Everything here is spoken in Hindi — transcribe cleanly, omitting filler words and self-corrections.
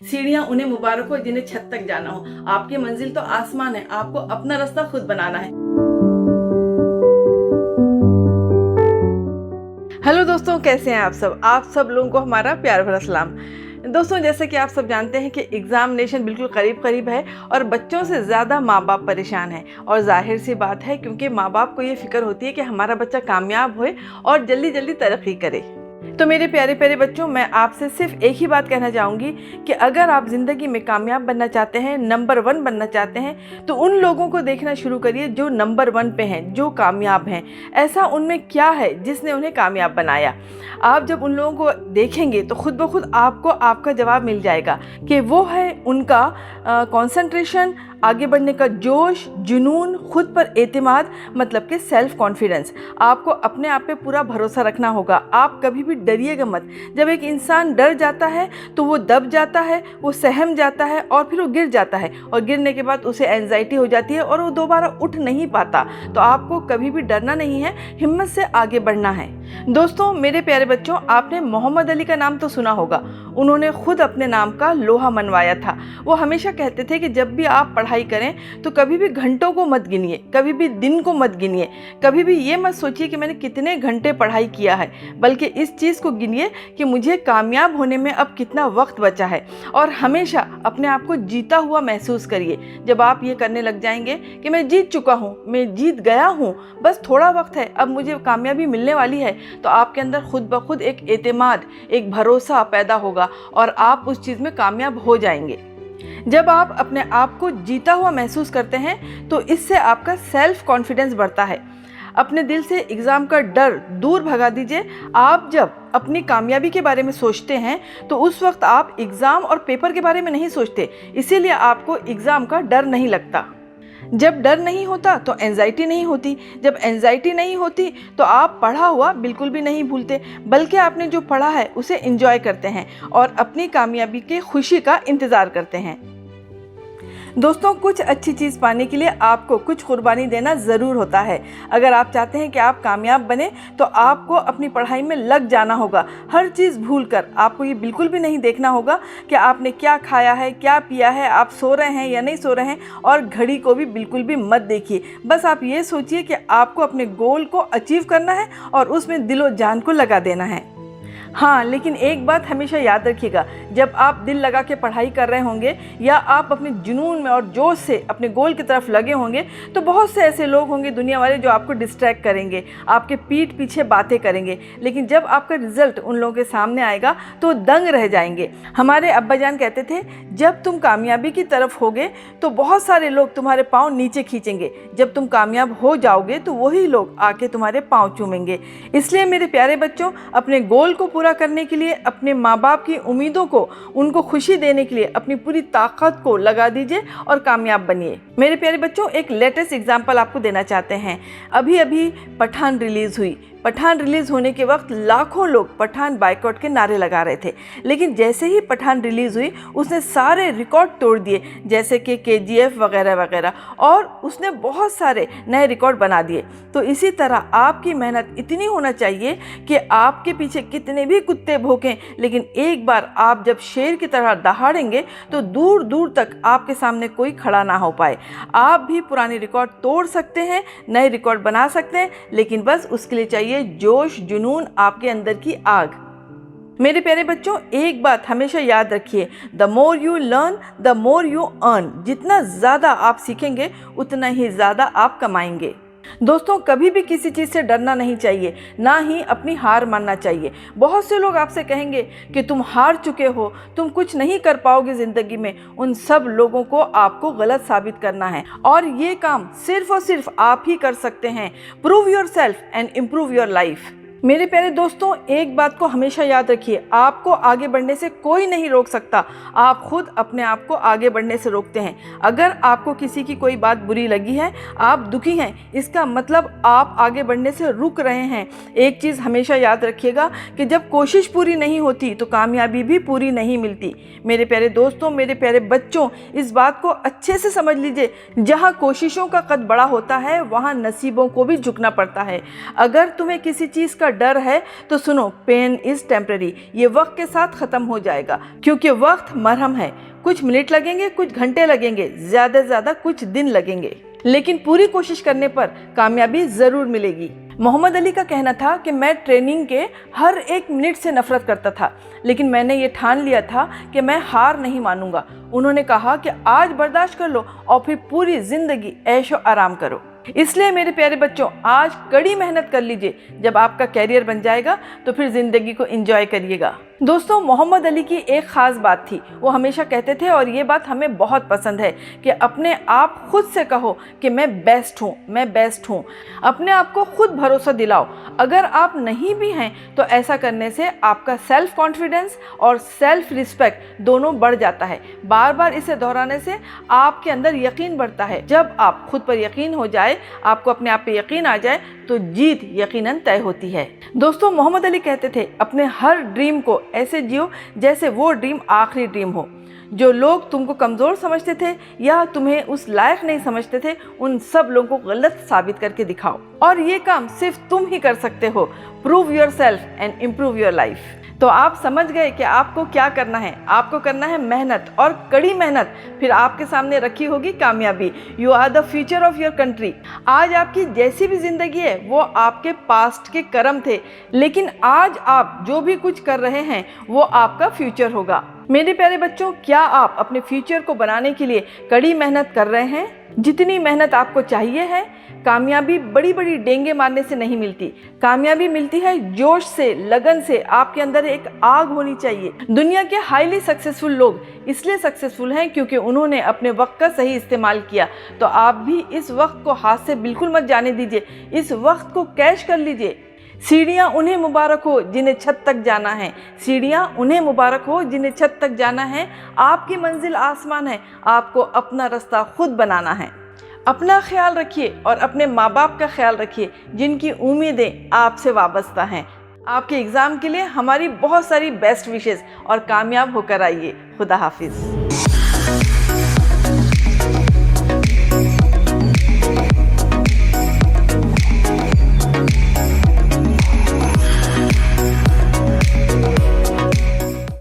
सीढ़ियां उन्हें मुबारक हो जिन्हें छत तक जाना हो। आपकी मंजिल तो आसमान है, आपको अपना रास्ता खुद बनाना है। हेलो दोस्तों, कैसे हैं आप सब लोगों को हमारा प्यार भरा सलाम। दोस्तों, जैसे कि आप सब जानते हैं कि एग्ज़ामिनेशन बिल्कुल करीब करीब है और बच्चों से ज़्यादा माँ बाप परेशान हैं। और जाहिर सी बात है, क्योंकि माँ बाप को ये फ़िक्र होती है कि हमारा बच्चा कामयाब होए और जल्दी जल्दी तरक्की करे। तो मेरे प्यारे प्यारे बच्चों, मैं आपसे सिर्फ एक ही बात कहना चाहूँगी कि अगर आप ज़िंदगी में कामयाब बनना चाहते हैं, नंबर 1 बनना चाहते हैं, तो उन लोगों को देखना शुरू करिए जो नंबर 1 पे हैं, जो कामयाब हैं। ऐसा उनमें क्या है जिसने उन्हें कामयाब बनाया। आप जब उन लोगों को देखेंगे तो खुद ब खुद आपको आपका जवाब मिल जाएगा कि वो है उनका कंसंट्रेशन, आगे बढ़ने का जोश, जुनून, खुद पर एतमाद, मतलब कि सेल्फ कॉन्फिडेंस। आपको अपने आप पे पूरा भरोसा रखना होगा। आप कभी भी डरिएगा मत। जब एक इंसान डर जाता है तो वो दब जाता है, वो सहम जाता है और फिर वो गिर जाता है, और गिरने के बाद उसे एंजाइटी हो जाती है और वो दोबारा उठ नहीं पाता। तो आपको कभी भी डरना नहीं है, हिम्मत से आगे बढ़ना है। दोस्तों, मेरे प्यारे बच्चों, आपने मोहम्मद अली का नाम तो सुना होगा। उन्होंने खुद अपने नाम का लोहा मनवाया था। वो हमेशा कहते थे कि जब भी आप पढ़ाई करें तो कभी भी घंटों को मत गिनिए, कभी भी दिन को मत गिनिए, कभी भी ये मत सोचिए कि मैंने कितने घंटे पढ़ाई किया है, बल्कि इस चीज़ को गिनिए कि मुझे कामयाब होने में अब कितना वक्त बचा है। और हमेशा अपने आप को जीता हुआ महसूस करिए। जब आप ये करने लग जाएंगे कि मैं जीत चुका हूँ, मैं जीत गया हूँ, बस थोड़ा वक्त है, अब मुझे कामयाबी मिलने वाली है, तो आपके अंदर खुद ब खुद एक एतमाद, एक भरोसा पैदा होगा और आप उस चीज़ में कामयाब हो जाएंगे। जब आप अपने आप को जीता हुआ महसूस करते हैं तो इससे आपका सेल्फ कॉन्फिडेंस बढ़ता है। अपने दिल से एग्ज़ाम का डर दूर भगा दीजिए। आप जब अपनी कामयाबी के बारे में सोचते हैं तो उस वक्त आप एग्ज़ाम और पेपर के बारे में नहीं सोचते, इसीलिए आपको एग्ज़ाम का डर नहीं लगता। जब डर नहीं होता तो एंजाइटी नहीं होती, जब एंजाइटी नहीं होती तो आप पढ़ा हुआ बिल्कुल भी नहीं भूलते, बल्कि आपने जो पढ़ा है उसे एंजॉय करते हैं और अपनी कामयाबी की खुशी का इंतज़ार करते हैं। दोस्तों, कुछ अच्छी चीज़ पाने के लिए आपको कुछ कुर्बानी देना ज़रूर होता है। अगर आप चाहते हैं कि आप कामयाब बने तो आपको अपनी पढ़ाई में लग जाना होगा। हर चीज़ भूलकर आपको ये बिल्कुल भी नहीं देखना होगा कि आपने क्या खाया है, क्या पिया है, आप सो रहे हैं या नहीं सो रहे हैं, और घड़ी को भी बिल्कुल भी मत देखिए। बस आप ये सोचिए कि आपको अपने गोल को अचीव करना है और उसमें दिलो जान को लगा देना है। हाँ, लेकिन एक बात हमेशा याद रखिएगा, जब आप दिल लगा के पढ़ाई कर रहे होंगे या आप अपने जुनून में और जोश से अपने गोल की तरफ लगे होंगे, तो बहुत से ऐसे लोग होंगे दुनिया वाले जो आपको डिस्ट्रैक्ट करेंगे, आपके पीठ पीछे बातें करेंगे। लेकिन जब आपका रिजल्ट उन लोगों के सामने आएगा तो दंग रह जाएंगे। हमारे अब्बा जान कहते थे, जब तुम कामयाबी की तरफ होगे तो बहुत सारे लोग तुम्हारे पाँव नीचे खींचेंगे, जब तुम कामयाब हो जाओगे तो वही लोग आके तुम्हारे पाँव चूमेंगे। इसलिए मेरे प्यारे बच्चों, अपने गोल को पूरा करने के लिए, अपने माँ बाप की उम्मीदों को उनको खुशी देने के लिए अपनी पूरी ताकत को लगा दीजिए और कामयाब बनिए। मेरे प्यारे बच्चों, एक लेटेस्ट एग्जांपल आपको देना चाहते हैं। अभी अभी पठान रिलीज़ हुई। पठान रिलीज़ होने के वक्त लाखों लोग पठान बायकॉट के नारे लगा रहे थे, लेकिन जैसे ही पठान रिलीज़ हुई उसने सारे रिकॉर्ड तोड़ दिए, जैसे कि KGF वगैरह वगैरह, और उसने बहुत सारे नए रिकॉर्ड बना दिए। तो इसी तरह आपकी मेहनत इतनी होना चाहिए कि आपके पीछे कितने भी कुत्ते भौंकें, लेकिन एक बार आप जब शेर की तरह दहाड़ेंगे तो दूर दूर तक आपके सामने कोई खड़ा ना हो पाए। आप भी पुराने रिकॉर्ड तोड़ सकते हैं, नए रिकॉर्ड बना सकते हैं, लेकिन बस उसके लिए चाहिए जोश, जुनून, आपके अंदर की आग। मेरे प्यारे बच्चों, एक बात हमेशा याद रखिए, the more you learn the more you earn. जितना ज़्यादा आप सीखेंगे उतना ही ज़्यादा आप कमाएंगे। दोस्तों, कभी भी किसी चीज़ से डरना नहीं चाहिए, ना ही अपनी हार मानना चाहिए। बहुत से लोग आपसे कहेंगे कि तुम हार चुके हो, तुम कुछ नहीं कर पाओगे ज़िंदगी में। उन सब लोगों को आपको गलत साबित करना है और ये काम सिर्फ और सिर्फ आप ही कर सकते हैं। Prove your self and improve your life. मेरे प्यारे दोस्तों, एक बात को हमेशा याद रखिए, आपको आगे बढ़ने से कोई नहीं रोक सकता, आप खुद अपने आप को आगे बढ़ने से रोकते हैं। अगर आपको किसी की कोई बात बुरी लगी है, आप दुखी हैं, इसका मतलब आप आगे बढ़ने से रुक रहे हैं। एक चीज़ हमेशा याद रखिएगा कि जब कोशिश पूरी नहीं होती तो कामयाबी भी पूरी नहीं मिलती। मेरे प्यारे दोस्तों, मेरे प्यारे बच्चों, इस बात को अच्छे से समझ लीजिए, जहाँ कोशिशों का कद बड़ा होता है वहाँ नसीबों को भी झुकना पड़ता है। अगर तुम्हें किसी चीज़ का डर है तो सुनो, पेन इज़ टेम्पररी, ये वक्त के साथ ख़त्म हो जाएगा, क्योंकि वक्त मरहम है। कुछ मिनट लगेंगे, कुछ घंटे लगेंगे, ज़्यादा से ज़्यादा कुछ दिन लगेंगे, लेकिन पूरी कोशिश करने पर कामयाबी ज़रूर मिलेगी। मोहम्मद अली का कहना था कि मैं ट्रेनिंग के हर एक मिनट से नफरत करता था, लेकिन मैंने ये ठान लिया था कि मैं हार नहीं मानूंगा। उन्होंने कहा कि आज बर्दाश्त कर लो और फिर पूरी ज़िंदगी ऐशो आराम करो। इसलिए मेरे प्यारे बच्चों, आज कड़ी मेहनत कर लीजिए। जब आपका कैरियर बन जाएगा तो फिर ज़िंदगी को एंजॉय करिएगा। दोस्तों, मोहम्मद अली की एक ख़ास बात थी, वो हमेशा कहते थे और ये बात हमें बहुत पसंद है कि अपने आप खुद से कहो कि मैं बेस्ट हूँ, मैं बेस्ट हूँ। अपने आप को खुद भरोसा दिलाओ। अगर आप नहीं भी हैं तो ऐसा करने से आपका सेल्फ कॉन्फिडेंस और सेल्फ रिस्पेक्ट दोनों बढ़ जाता है। बार बार इसे दोहराने से आपके अंदर यकीन बढ़ता है। जब आप खुद पर यकीन हो जाए, आपको अपने आप पे यकीन आ जाए, तो जीत यकीनन तय होती है। दोस्तों, मोहम्मद अली कहते थे अपने हर ड्रीम को ऐसे जियो जैसे वो ड्रीम आखिरी ड्रीम हो। जो लोग तुमको कमज़ोर समझते थे या तुम्हें उस लायक नहीं समझते थे, उन सब लोगों को गलत साबित करके दिखाओ, और ये काम सिर्फ तुम ही कर सकते हो। Prove your self and improve your life. तो आप समझ गए कि आपको क्या करना है। आपको करना है मेहनत और कड़ी मेहनत, फिर आपके सामने रखी होगी कामयाबी। You are the future of your country. आज आपकी जैसी भी ज़िंदगी है वो आपके पास्ट के कर्म थे, लेकिन आज आप जो भी कुछ कर रहे हैं वो आपका फ्यूचर होगा। मेरे प्यारे बच्चों, क्या आप अपने फ्यूचर को बनाने के लिए कड़ी मेहनत कर रहे हैं? जितनी मेहनत आपको चाहिए है। कामयाबी बड़ी बड़ी डेंगे मारने से नहीं मिलती। कामयाबी मिलती है जोश से, लगन से। आपके अंदर एक आग होनी चाहिए। दुनिया के हाईली सक्सेसफुल लोग इसलिए सक्सेसफुल हैं क्योंकि उन्होंने अपने वक्त का सही इस्तेमाल किया। तो आप भी इस वक्त को हाथ से बिल्कुल मत जाने दीजिए। इस वक्त को कैश कर लीजिए। सीढ़ियाँ उन्हें मुबारक हो जिन्हें छत तक जाना है। सीढ़ियाँ उन्हें मुबारक हो जिन्हें छत तक जाना है। आपकी मंजिल आसमान है। आपको अपना रास्ता खुद बनाना है। अपना ख्याल रखिए और अपने माँ बाप का ख्याल रखिए जिनकी उम्मीदें आपसे वाबस्ता हैं। आपके एग्ज़ाम के लिए हमारी बहुत सारी बेस्ट विशेज़ और कामयाब होकर आइए। खुदा हाफिज़।